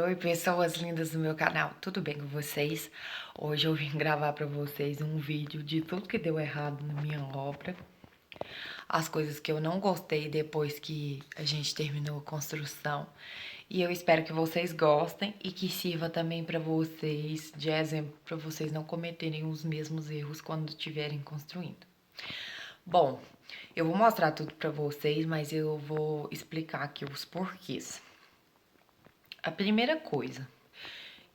Oi, pessoas lindas do meu canal, tudo bem com vocês? Hoje eu vim gravar pra vocês um vídeo de tudo que deu errado na minha obra, as coisas que eu não gostei depois que a gente terminou a construção. E eu espero que vocês gostem e que sirva também pra vocês de exemplo, pra vocês não cometerem os mesmos erros quando estiverem construindo. Bom, eu vou mostrar tudo pra vocês, mas eu vou explicar aqui os porquês. A primeira coisa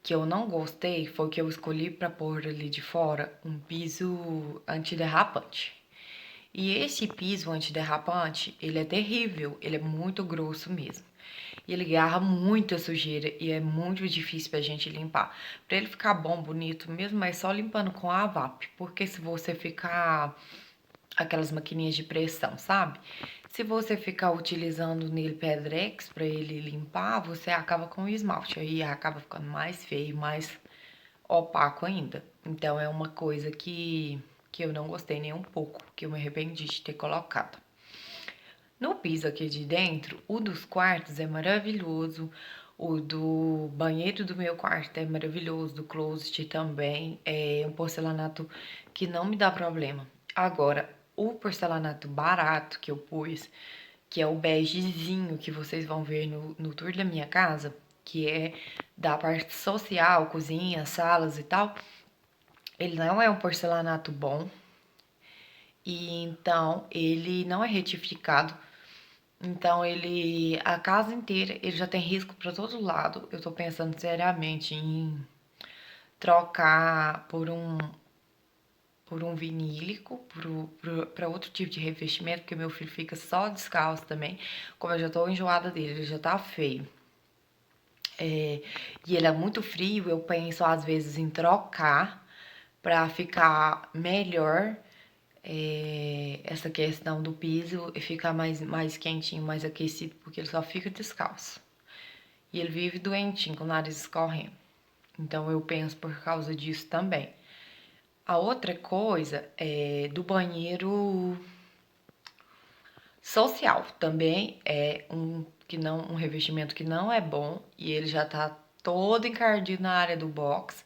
que eu não gostei foi que eu escolhi para pôr ali de fora um piso antiderrapante. E esse piso antiderrapante, ele é terrível, ele é muito grosso mesmo. E ele agarra muita sujeira e é muito difícil pra gente limpar. Pra ele ficar bom, bonito mesmo, é só limpando com a VAP. Porque se você ficar aquelas maquininhas de pressão, sabe? Se você ficar utilizando nele Pedrex para ele limpar, você acaba com o esmalte, aí acaba ficando mais feio, mais opaco ainda. Então é uma coisa que eu não gostei nem um pouco, que eu me arrependi de ter colocado. No piso aqui de dentro, o dos quartos é maravilhoso, o do banheiro do meu quarto é maravilhoso, do closet também, é um porcelanato que não me dá problema. Agora, o porcelanato barato que eu pus, que é o begezinho que vocês vão ver no tour da minha casa, que é da parte social, cozinha, salas e tal, ele não é um porcelanato bom, e então ele não é retificado. Então ele, a casa inteira, ele já tem risco para todo lado. Eu tô pensando seriamente em trocar por um vinílico, para outro tipo de revestimento, porque meu filho fica só descalço também. Como eu já tô enjoada dele, ele já tá feio. E ele é muito frio, eu penso às vezes em trocar para ficar melhor essa questão do piso e ficar mais quentinho, mais aquecido, porque ele só fica descalço. E ele vive doentinho, com o nariz escorrendo. Então eu penso por causa disso também. A outra coisa é do banheiro social. Também é um revestimento que não é bom e ele já tá todo encardido na área do box.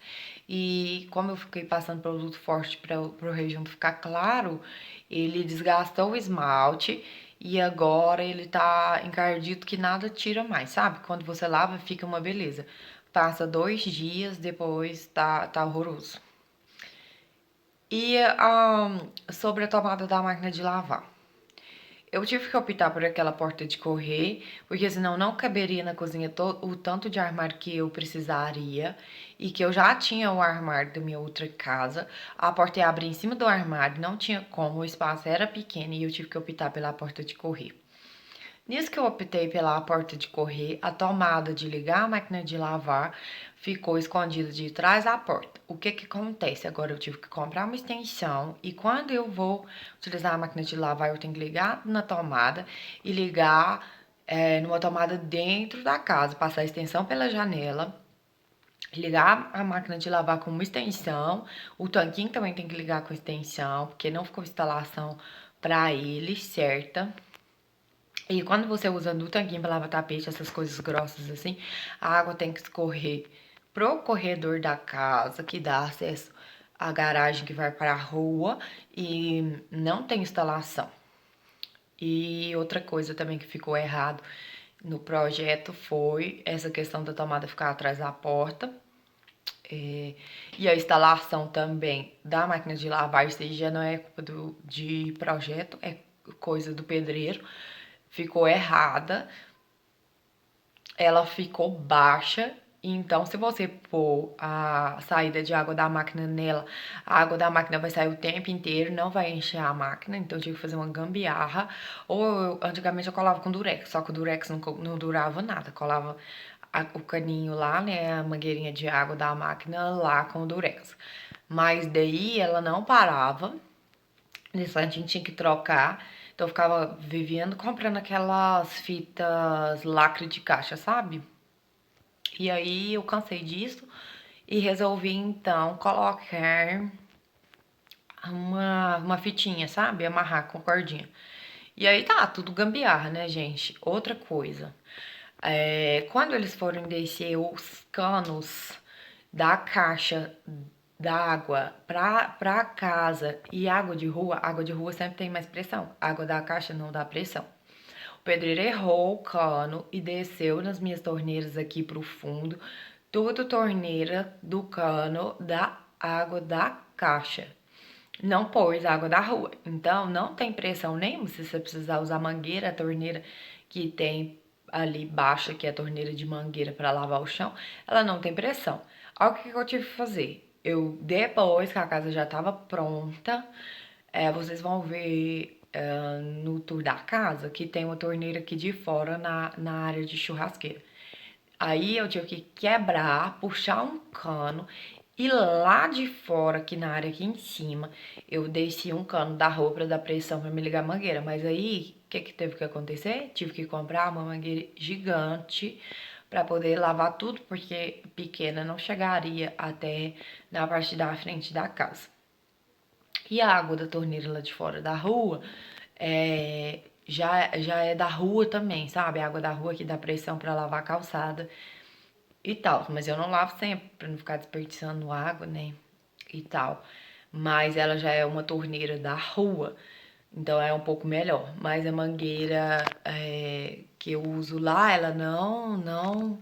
E como eu fiquei passando produto forte para o rejunto ficar claro, ele desgastou o esmalte e agora ele tá encardido que nada tira mais, sabe? Quando você lava fica uma beleza. Passa 2 dias, depois tá horroroso. E sobre a tomada da máquina de lavar. Eu tive que optar por aquela porta de correr, porque senão não caberia na cozinha o tanto de armário que eu precisaria e que eu já tinha o armário da minha outra casa. A porta ia abrir em cima do armário, não tinha como, o espaço era pequeno e eu tive que optar pela porta de correr. Nisso que eu optei pela porta de correr, a tomada de ligar a máquina de lavar ficou escondida de trás da porta. O que que acontece? Agora eu tive que comprar uma extensão e quando eu vou utilizar a máquina de lavar, eu tenho que ligar na tomada e ligar numa tomada dentro da casa, passar a extensão pela janela, ligar a máquina de lavar com uma extensão, o tanquinho também tem que ligar com extensão, porque não ficou instalação para ele certa. E quando você usa no tanquinho para lavar tapete, essas coisas grossas assim, a água tem que escorrer pro corredor da casa, que dá acesso à garagem que vai para a rua e não tem instalação. E outra coisa também que ficou errado no projeto foi essa questão da tomada ficar atrás da porta. E a instalação também da máquina de lavar, isso aí já não é culpa de projeto, é coisa do pedreiro. Ficou errada, ela ficou baixa. Então, se você pôr a saída de água da máquina nela, a água da máquina vai sair o tempo inteiro, não vai encher a máquina. Então, eu tive que fazer uma gambiarra. Antigamente eu colava com durex, só que o durex não durava nada. Colava o caninho lá, né, a mangueirinha de água da máquina lá com o durex. Mas daí ela não parava. Nesse a gente tinha que trocar. Então eu ficava vivendo comprando aquelas fitas lacre de caixa, sabe? E aí eu cansei disso e resolvi então colocar uma fitinha, sabe? Amarrar com cordinha. E aí tá, tudo gambiarra, né, gente? Outra coisa. Quando eles forem descer os canos da caixa d'água pra casa e água de rua sempre tem mais pressão. Água da caixa não dá pressão. O pedreiro errou o cano e desceu nas minhas torneiras aqui pro fundo. Tudo torneira do cano da água da caixa. Não pôs água da rua. Então não tem pressão nenhuma. Se você precisar usar mangueira, a torneira que tem ali baixa, que é a torneira de mangueira para lavar o chão, ela não tem pressão. Olha o que eu tive que fazer. Eu, depois que a casa já estava pronta, vocês vão ver no tour da casa que tem uma torneira aqui de fora na área de churrasqueira. Aí eu tive que quebrar, puxar um cano e lá de fora, aqui na área aqui em cima, eu desci um cano da rua pra dar pressão pra me ligar a mangueira. Mas aí, o que teve que acontecer? Tive que comprar uma mangueira gigante pra poder lavar tudo, porque pequena não chegaria até na parte da frente da casa. E a água da torneira lá de fora da rua já é da rua também, sabe? A água da rua que dá pressão pra lavar a calçada e tal. Mas eu não lavo sempre pra não ficar desperdiçando água, né? E tal. Mas ela já é uma torneira da rua, então é um pouco melhor. Mas a mangueira que eu uso lá, ela não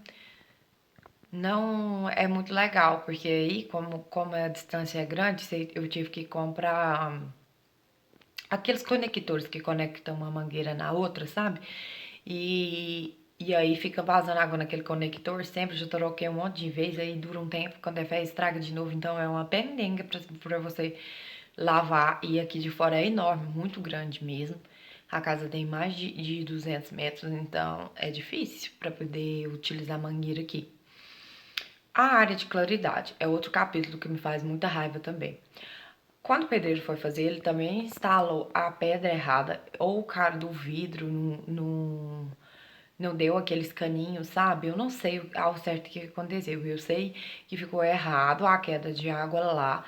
é muito legal, porque aí, como a distância é grande, eu tive que comprar aqueles conectores que conectam uma mangueira na outra, sabe? E aí fica vazando água naquele conector sempre, já troquei um monte de vezes, aí dura um tempo, quando é fé estraga de novo, então é uma pendenga pra você lavar. E aqui de fora é enorme, muito grande mesmo. A casa tem mais de 200 metros, então é difícil para poder utilizar a mangueira aqui. A área de claridade é outro capítulo que me faz muita raiva também. Quando o pedreiro foi fazer, ele também instalou a pedra errada, ou o cara do vidro não deu aqueles caninhos, sabe? Eu não sei ao certo o que aconteceu. Eu sei que ficou errado a queda de água lá.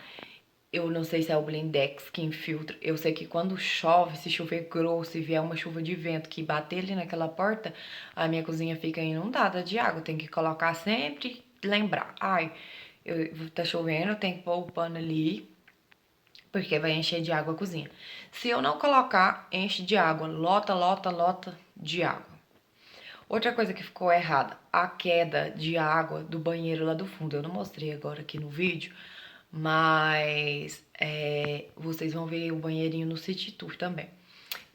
Eu não sei se é o blindex que infiltra. Eu sei que quando chove, se chover grosso e vier uma chuva de vento que bater ali naquela porta, a minha cozinha fica inundada de água. Tem que colocar sempre, lembrar. Ai, tá chovendo, tem que pôr o pano ali, porque vai encher de água a cozinha. Se eu não colocar, enche de água. Lota, lota, lota de água. Outra coisa que ficou errada, a queda de água do banheiro lá do fundo. Eu não mostrei agora aqui no vídeo, mas vocês vão ver o banheirinho no City Tour também.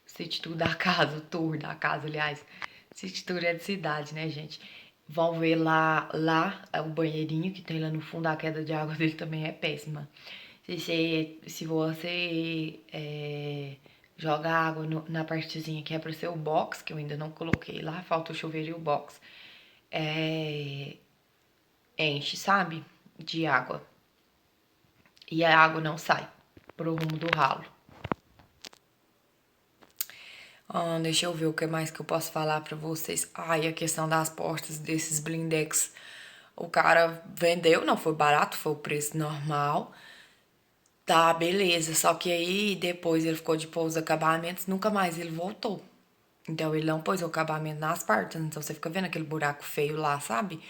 City Tour da casa, o tour da casa, aliás. City Tour é de cidade, né, gente? Vão ver lá é o banheirinho que tem lá no fundo, a queda de água dele também é péssima. Se você joga água na partezinha que é pra ser o box, que eu ainda não coloquei lá, falta o chuveiro e o box, enche, sabe? De água. E a água não sai pro rumo do ralo. Deixa eu ver o que mais que eu posso falar pra vocês. Ai, a questão das portas desses blindex. O cara vendeu, não foi barato, foi o preço normal. Tá, beleza. Só que aí depois ele ficou de pôr os acabamentos, nunca mais ele voltou. Então ele não pôs o acabamento nas portas. Então você fica vendo aquele buraco feio lá, sabe?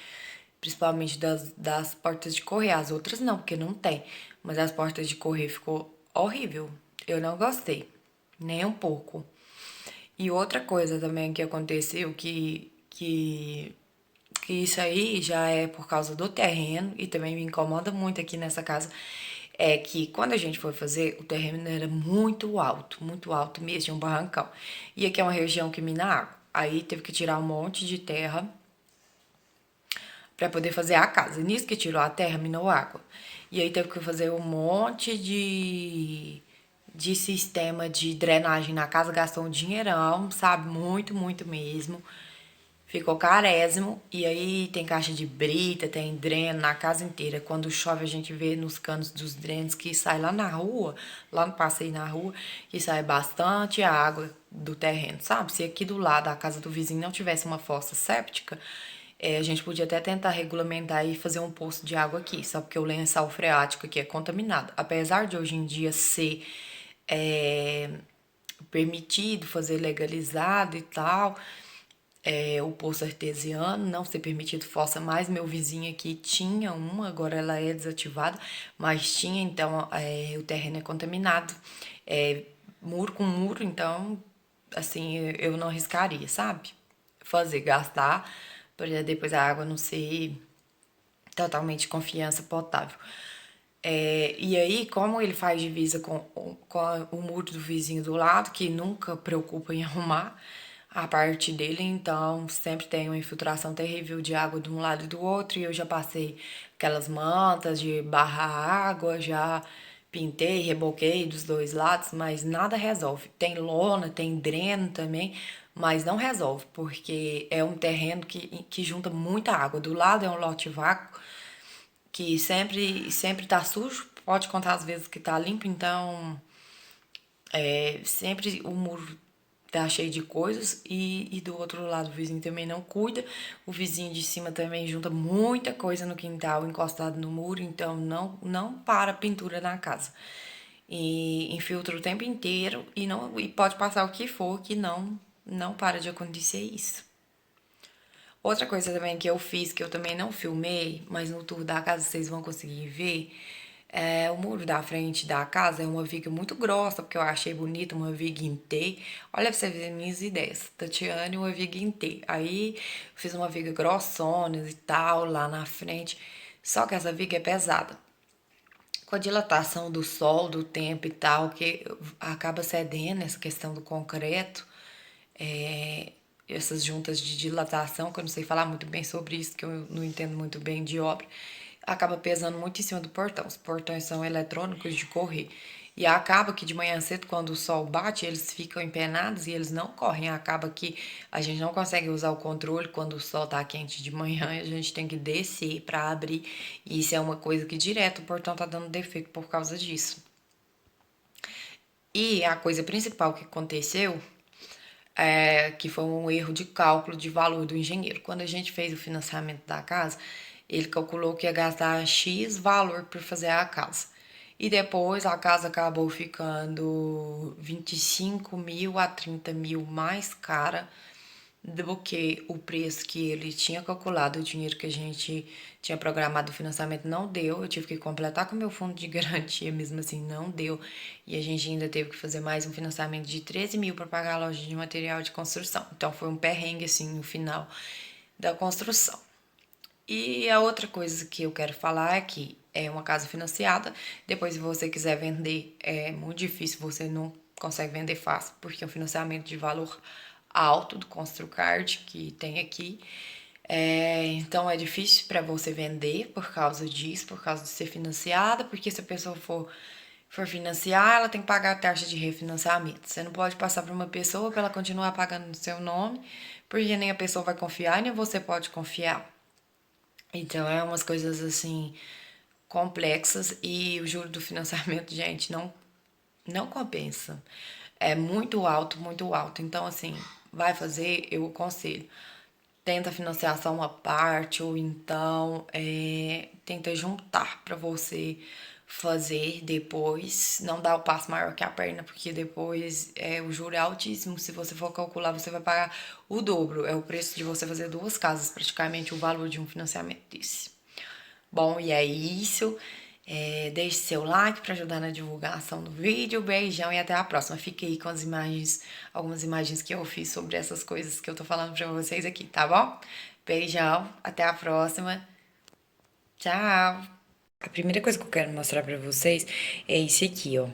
Principalmente das portas de correr. As outras não, porque não tem. Mas as portas de correr ficou horrível. Eu não gostei. Nem um pouco. E outra coisa também que aconteceu, que isso aí já é por causa do terreno e também me incomoda muito aqui nessa casa, é que quando a gente foi fazer, o terreno era muito alto mesmo, tinha um barrancão. E aqui é uma região que mina água. Aí teve que tirar um monte de terra para poder fazer a casa. Nisso que tirou a terra, minou água. E aí teve que fazer um monte de sistema de drenagem na casa, gastou um dinheirão, sabe? Muito mesmo. Ficou carésimo. E aí tem caixa de brita, tem dreno na casa inteira. Quando chove a gente vê nos canos dos drenos que sai lá na rua, lá no passeio na rua, que sai bastante água do terreno, sabe? Se aqui do lado da casa do vizinho não tivesse uma fossa séptica, a gente podia até tentar regulamentar e fazer um poço de água aqui, só porque o lençol freático aqui é contaminado. Apesar de hoje em dia ser permitido, fazer legalizado e tal, o poço artesiano, não ser permitido fossa mais. Meu vizinho aqui tinha uma, agora ela é desativada, mas tinha, então o terreno é contaminado. É, muro com muro, então, assim, eu não arriscaria, sabe? Fazer, gastar, para depois a água não ser totalmente confiança potável. E aí, como ele faz divisa com o muro do vizinho do lado, que nunca preocupa em arrumar a parte dele, então sempre tem uma infiltração terrível de água de um lado e do outro. E eu já passei aquelas mantas de barrar água, já pintei, reboquei dos dois lados, mas nada resolve. Tem lona, tem dreno também, mas não resolve, porque é um terreno que junta muita água. Do lado é um lote vácuo que sempre tá sujo, pode contar as vezes que tá limpo, então sempre o muro tá cheio de coisas e do outro lado o vizinho também não cuida. O vizinho de cima também junta muita coisa no quintal encostado no muro, então não para a pintura na casa. E infiltra o tempo inteiro e pode passar o que for que não para de acontecer isso. Outra coisa também que eu fiz, que eu também não filmei, mas no tour da casa vocês vão conseguir ver, o muro da frente da casa é uma viga muito grossa, porque eu achei bonita, uma viga em T. Olha pra você ver minhas ideias. Tatiane, uma viga em T. Aí eu fiz uma viga grossona e tal, lá na frente. Só que essa viga é pesada. Com a dilatação do sol, do tempo e tal, que acaba cedendo essa questão do concreto, é, essas juntas de dilatação, que eu não sei falar muito bem sobre isso, que eu não entendo muito bem de obra, acaba pesando muito em cima do portão. Os portões são eletrônicos de correr. E acaba que de manhã cedo, quando o sol bate, eles ficam empenados e eles não correm. Acaba que a gente não consegue usar o controle quando o sol tá quente de manhã e a gente tem que descer para abrir. E isso é uma coisa que direto o portão tá dando defeito por causa disso. E a coisa principal que aconteceu que foi um erro de cálculo de valor do engenheiro. Quando a gente fez o financiamento da casa, ele calculou que ia gastar X valor para fazer a casa. E depois a casa acabou ficando 25 mil a 30 mil mais cara do que o preço que ele tinha calculado. O dinheiro que a gente tinha programado o financiamento não deu. Eu tive que completar com o meu fundo de garantia, mesmo assim não deu. E a gente ainda teve que fazer mais um financiamento de 13 mil para pagar a loja de material de construção. Então foi um perrengue assim no final da construção. E a outra coisa que eu quero falar é que é uma casa financiada. Depois, se você quiser vender, é muito difícil, você não consegue vender fácil, porque é um financiamento de valor alto do Construcard que tem aqui. Então é difícil para você vender por causa disso, por causa de ser financiada, porque se a pessoa for financiar, ela tem que pagar a taxa de refinanciamento. Você não pode passar para uma pessoa para ela continuar pagando no seu nome, porque nem a pessoa vai confiar, nem você pode confiar. Então é umas coisas assim complexas e o juro do financiamento, gente, não compensa. É muito alto, muito alto. Então assim, vai fazer, eu aconselho. Tenta financiar só uma parte ou então tenta juntar para você fazer depois. Não dá o passo maior que a perna, porque depois o juro é altíssimo. Se você for calcular, você vai pagar o dobro. É o preço de você fazer duas casas, praticamente o valor de um financiamento desse. Bom, e é isso. Deixe seu like para ajudar na divulgação do vídeo. Beijão e até a próxima. Fique aí com as imagens, algumas imagens que eu fiz sobre essas coisas que eu tô falando pra vocês aqui, tá bom? Beijão, até a próxima. Tchau! A primeira coisa que eu quero mostrar pra vocês é esse aqui, ó.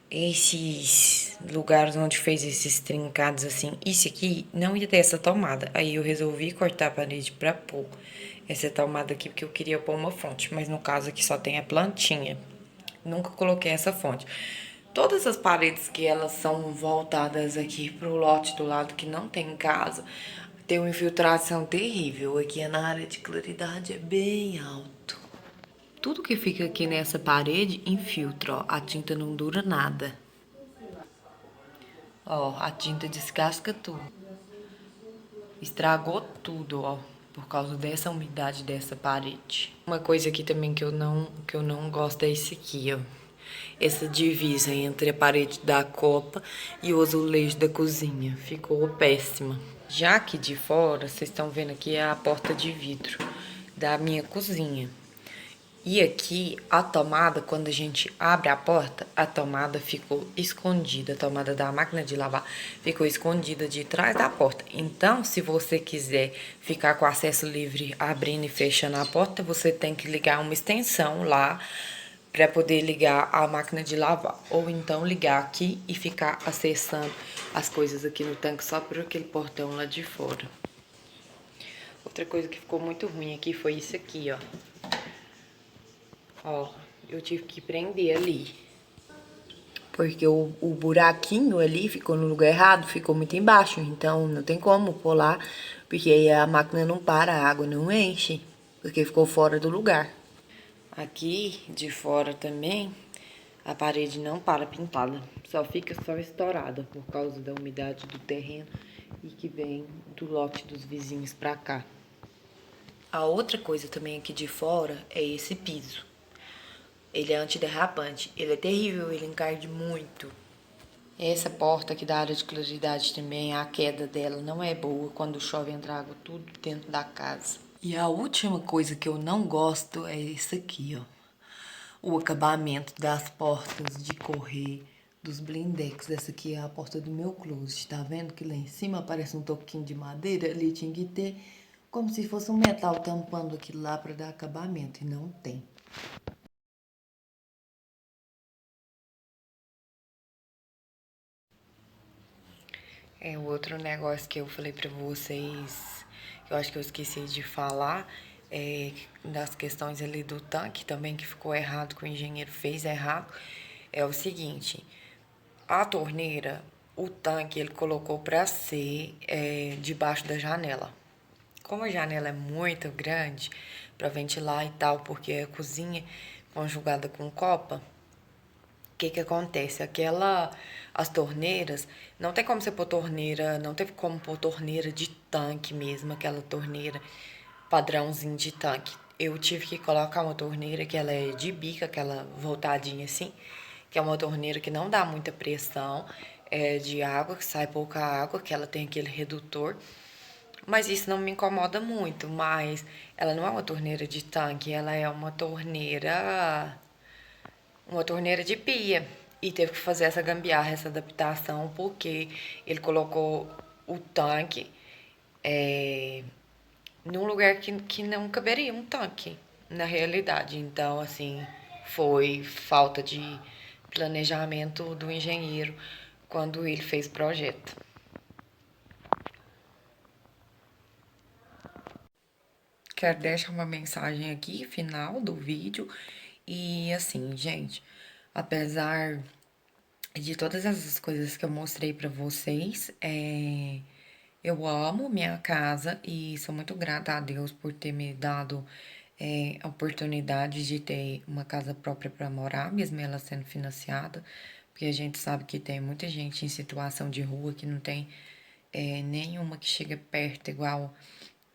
Esses lugares onde fez esses trincados assim, isso aqui não ia ter essa tomada. Aí eu resolvi cortar a parede pra pôr essa tomada aqui, porque eu queria pôr uma fonte. Mas no caso aqui só tem a plantinha. Nunca coloquei essa fonte. Todas as paredes que elas são voltadas aqui pro lote do lado que não tem casa, tem uma infiltração terrível. Aqui na área de claridade é bem alto. Tudo que fica aqui nessa parede infiltra, ó. A tinta não dura nada. Ó, a tinta descasca tudo. Estragou tudo, ó, por causa dessa umidade dessa parede. Uma coisa aqui também que eu não gosto é esse aqui, ó. Essa divisa entre a parede da copa e o azulejo da cozinha. Ficou péssima. Já aqui de fora, vocês estão vendo aqui é a porta de vidro da minha cozinha. E aqui, a tomada, quando a gente abre a porta, a tomada ficou escondida. A tomada da máquina de lavar ficou escondida de trás da porta. Então, se você quiser ficar com acesso livre abrindo e fechando a porta, você tem que ligar uma extensão lá para poder ligar a máquina de lavar. Ou então ligar aqui e ficar acessando as coisas aqui no tanque só por aquele portão lá de fora. Outra coisa que ficou muito ruim aqui foi isso aqui, ó. Ó, eu tive que prender ali. Porque o buraquinho ali ficou no lugar errado, ficou muito embaixo. Então, não tem como pular, porque aí a máquina não para, a água não enche, porque ficou fora do lugar. Aqui, de fora também, a parede não para pintada. Só fica só estourada, por causa da umidade do terreno e que vem do lote dos vizinhos pra cá. A outra coisa também aqui de fora é esse piso. Ele é antiderrapante. Ele é terrível, ele encarde muito. Essa porta aqui da área de claridade também, a queda dela não é boa. Quando chove, entra água tudo dentro da casa. E a última coisa que eu não gosto é isso aqui, ó. O acabamento das portas de correr dos blindex. Essa aqui é a porta do meu closet, tá vendo? Que lá em cima parece um toquinho de madeira. Ali tinha que ter como se fosse um metal tampando aquilo lá pra dar acabamento. E não tem. É o outro negócio que eu falei pra vocês, que eu acho que eu esqueci de falar, das questões ali do tanque também, que ficou errado, que o engenheiro fez errado, é o seguinte, a torneira, o tanque, ele colocou pra ser debaixo da janela. Como a janela é muito grande pra ventilar e tal, porque a cozinha conjugada com copa, que acontece? As torneiras, não tem como você pôr torneira, não teve como pôr torneira de tanque mesmo, aquela torneira padrãozinho de tanque. Eu tive que colocar uma torneira que ela é de bica, aquela voltadinha assim, que é uma torneira que não dá muita pressão, de água, que sai pouca água, que ela tem aquele redutor. Mas isso não me incomoda muito, mas ela não é uma torneira de tanque, ela é uma torneira de pia. E teve que fazer essa gambiarra, essa adaptação, porque ele colocou o tanque num lugar que não caberia um tanque, na realidade. Então, assim, foi falta de planejamento do engenheiro quando ele fez o projeto. Quero deixar uma mensagem aqui, final do vídeo. E assim, gente, apesar de todas essas coisas que eu mostrei pra vocês, eu amo minha casa e sou muito grata a Deus por ter me dado a oportunidade de ter uma casa própria para morar, mesmo ela sendo financiada, porque a gente sabe que tem muita gente em situação de rua que não tem nenhuma que chega perto igual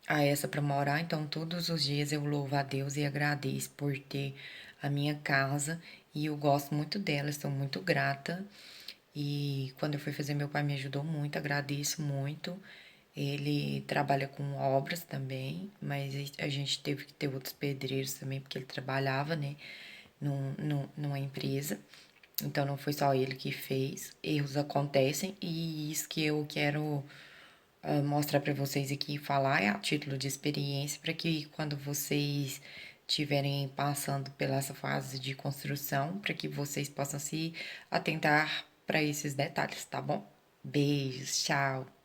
a essa para morar. Então, todos os dias eu louvo a Deus e agradeço por ter a minha casa e eu gosto muito dela, estou muito grata. E quando eu fui fazer, meu pai me ajudou muito, agradeço muito. Ele trabalha com obras também, mas a gente teve que ter outros pedreiros também, porque ele trabalhava, né, numa empresa. Então não foi só ele que fez, erros acontecem e isso que eu quero mostrar para vocês aqui e falar é a título de experiência, para que quando vocês estiverem passando pela essa fase de construção, para que vocês possam se atentar para esses detalhes, tá bom? Beijos, tchau!